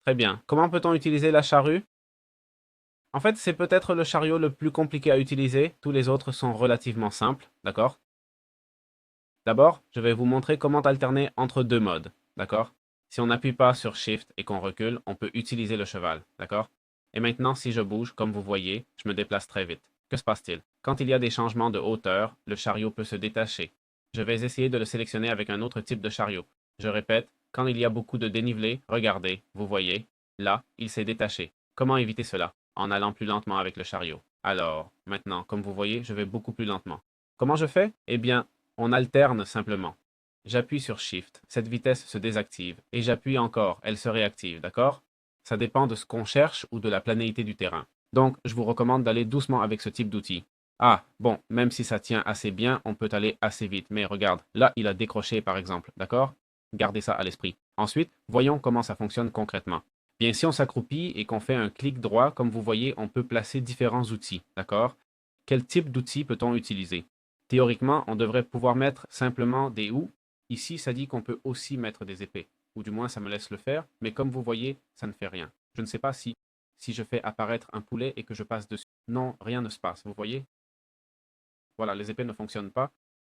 Très bien. Comment peut-on utiliser la charrue? En fait, c'est peut-être le chariot le plus compliqué à utiliser. Tous les autres sont relativement simples, d'accord? D'abord, je vais vous montrer comment alterner entre deux modes, d'accord? Si on n'appuie pas sur Shift et qu'on recule, on peut utiliser le cheval, d'accord? Et maintenant, si je bouge, comme vous voyez, je me déplace très vite. Que se passe-t-il? Quand il y a des changements de hauteur, le chariot peut se détacher. Je vais essayer de le sélectionner avec un autre type de chariot. Je répète, quand il y a beaucoup de dénivelé, regardez, vous voyez, là, il s'est détaché. Comment éviter cela? En allant plus lentement avec le chariot. Alors, maintenant, comme vous voyez, je vais beaucoup plus lentement. Comment je fais? Eh bien, on alterne simplement. J'appuie sur Shift, cette vitesse se désactive, et j'appuie encore, elle se réactive, d'accord? Ça dépend de ce qu'on cherche ou de la planéité du terrain. Donc, je vous recommande d'aller doucement avec ce type d'outil. Ah, bon, même si ça tient assez bien, on peut aller assez vite. Mais regarde, là, il a décroché par exemple, d'accord? Gardez ça à l'esprit. Ensuite, voyons comment ça fonctionne concrètement. Bien, si on s'accroupit et qu'on fait un clic droit, comme vous voyez, on peut placer différents outils, d'accord? Quel type d'outils peut-on utiliser? Théoriquement, on devrait pouvoir mettre simplement des ou. Ici, ça dit qu'on peut aussi mettre des épées. Ou du moins, ça me laisse le faire. Mais comme vous voyez, ça ne fait rien. Je ne sais pas si je fais apparaître un poulet et que je passe dessus. Non, rien ne se passe. Vous voyez? Voilà, les épées ne fonctionnent pas.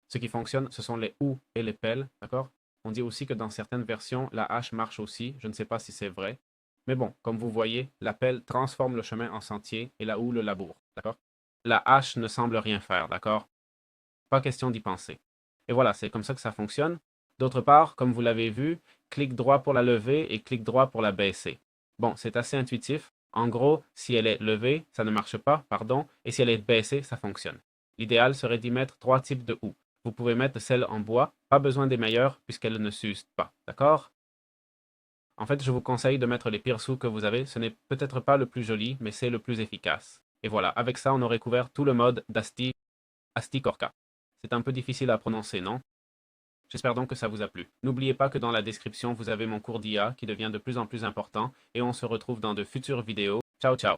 Ce qui fonctionne, ce sont les ou et les pelles. D'accord? On dit aussi que dans certaines versions, la hache marche aussi. Je ne sais pas si c'est vrai. Mais bon, comme vous voyez, la pelle transforme le chemin en sentier et la houe le laboure. D'accord? La hache ne semble rien faire. D'accord? Pas question d'y penser. Et voilà, c'est comme ça que ça fonctionne. D'autre part, comme vous l'avez vu, clic droit pour la lever et clic droit pour la baisser. Bon, c'est assez intuitif. En gros, si elle est levée, ça ne marche pas, pardon, et si elle est baissée, ça fonctionne. L'idéal serait d'y mettre trois types de houes. Vous pouvez mettre celle en bois, pas besoin des meilleures puisqu'elles ne s'usent pas, d'accord? En fait, je vous conseille de mettre les pires sous que vous avez. Ce n'est peut-être pas le plus joli, mais c'est le plus efficace. Et voilà, avec ça, on aurait couvert tout le mode Asti Korka. C'est un peu difficile à prononcer, non? J'espère donc que ça vous a plu. N'oubliez pas que dans la description, vous avez mon cours d'IA qui devient de plus en plus important et on se retrouve dans de futures vidéos. Ciao ciao!